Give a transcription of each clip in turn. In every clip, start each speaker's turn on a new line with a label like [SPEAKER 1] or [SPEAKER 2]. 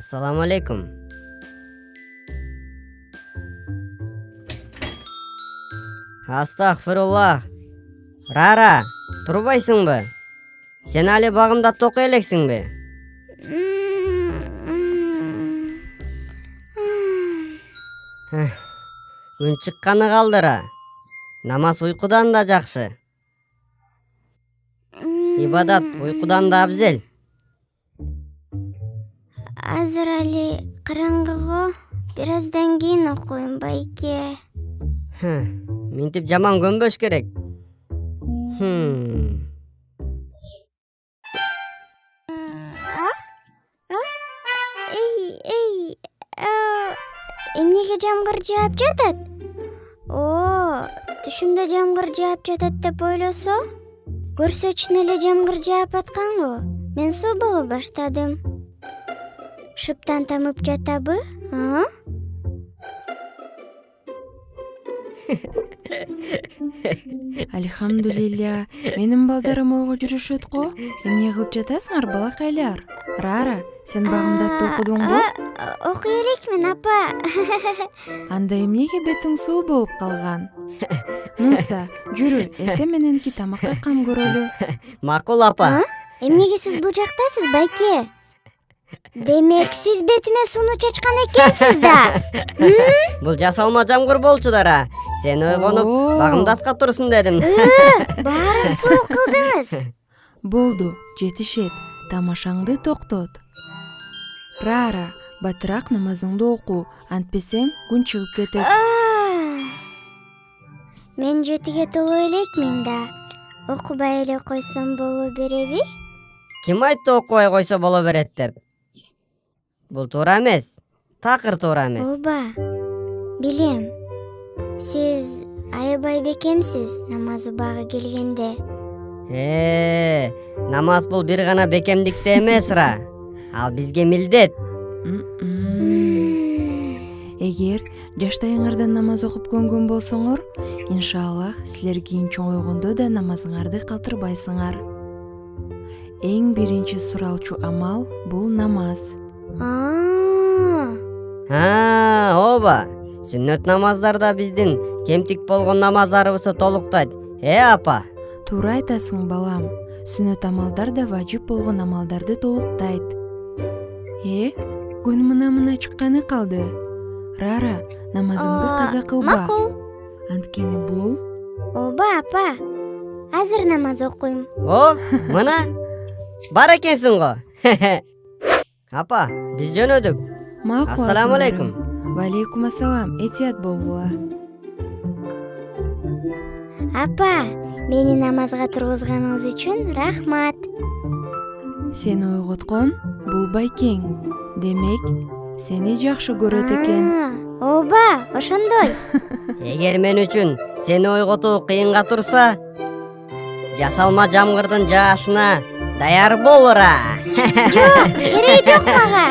[SPEAKER 1] Assalamu alaikum. Astagfirullah. Rara, turбайсыңбы? Sen али багымдатты окуй элексиңби? Күн чыкканы калдыра. Намаз уйкудан да жакшы. Ибадат уйкудан да абзел.
[SPEAKER 2] Азыр али караңгы го. Бираздан кийин окуйм байке.
[SPEAKER 1] Минтип жаман көнбөш керек.
[SPEAKER 2] Эмнеге жамгыр жаап жатат? Түшүмдө жамгыр жаап жатат деп ойлосо, көрсөчүн эле жамгыр жаап аткан го. Мен суу боло баштадым. Шыптан тамып жатабы?
[SPEAKER 3] Алхамдулилля, менин балдарым ойго жүрүшөт го. Эмне кылып жатасыңар, балакайлар? Рара, сен багымдатты окудуңбу?
[SPEAKER 2] Окуй элекмин, апа.
[SPEAKER 3] Анда эмнеге бетиң суу болуп калган? Нуса, жүрү, эртең мененки тамакка кам көрөлү.
[SPEAKER 1] Макул, апа.
[SPEAKER 2] Эмнеге сиз бул жактасыз, байке? Демек, сиз бетиме сууну чачкан экенсиз да.
[SPEAKER 1] Бул жасалма жамгыр болчу Дара. Сен ойгонуп, багымдатка турсун дедим.
[SPEAKER 2] Баарын суук кылдыңыз.
[SPEAKER 3] Болду, жетишет. Тамашаңды токтот. Рара, батыраак намазыңды оку, антпесең күн чыгып кетет.
[SPEAKER 2] Мен жетиге толо элекмин да. Окубай эле койсом боло береби?
[SPEAKER 1] Ким айтты окубай койсо боло берет деп? Бул туура эмес. Такыр туура эмес.
[SPEAKER 2] Ооба. Билем. Сиз аябай бекемсиз намаз убагы келгенде.
[SPEAKER 1] Намаз бул бир гана бекемдикте эмес, Ра. Ал бизге милдет.
[SPEAKER 3] Эгер жаштайыңардан намаз окуп көнгөн болсоңор, иншаллах силер кийин чоңойгондо да намазыңарды калтырбайсыңар. Эң биринчи суралчу амал бул намаз.
[SPEAKER 1] Ооба. Сүннөт намаздарда биздин кемтик болгон намаздарыбызды толуктайт. Апа?
[SPEAKER 3] Туура айтасың, балам. Сүннөт амалдар да важип болгон амалдарды толуктайт. Күн мына чыкканы калды. Рара, намазыңды каза кылба.
[SPEAKER 2] Макул.
[SPEAKER 3] Анткени бул.
[SPEAKER 2] Ооба, апа. Азыр намаз окуйм.
[SPEAKER 1] Мына. Бар экенсиң го. Апа, биз жөнөдүк.
[SPEAKER 3] Макул.
[SPEAKER 1] Ассаламу алейкум.
[SPEAKER 3] Валейкум ассалам. Этият болгула.
[SPEAKER 2] Апа, мени намазга тургузганыңыз үчүн рахмат.
[SPEAKER 3] Сени ойготкон бул байкең. Демек, сени жакшы көрөт экен.
[SPEAKER 2] Ооба, ошондой.
[SPEAKER 1] Эгер мен үчүн сени ойготуу кыйынга турса, жасалма жамгырдын жаашына даяр бол, Ра.
[SPEAKER 2] Жок, кереги жок мага.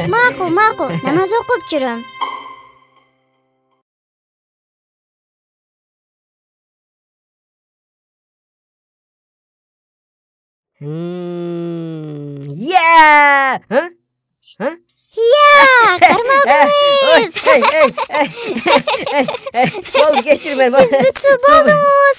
[SPEAKER 2] Макул, намаз окуп жүрөм. Кармалдыңыз.
[SPEAKER 1] Бол, кечир мени.
[SPEAKER 2] Сиз бүтсү болдуңуз.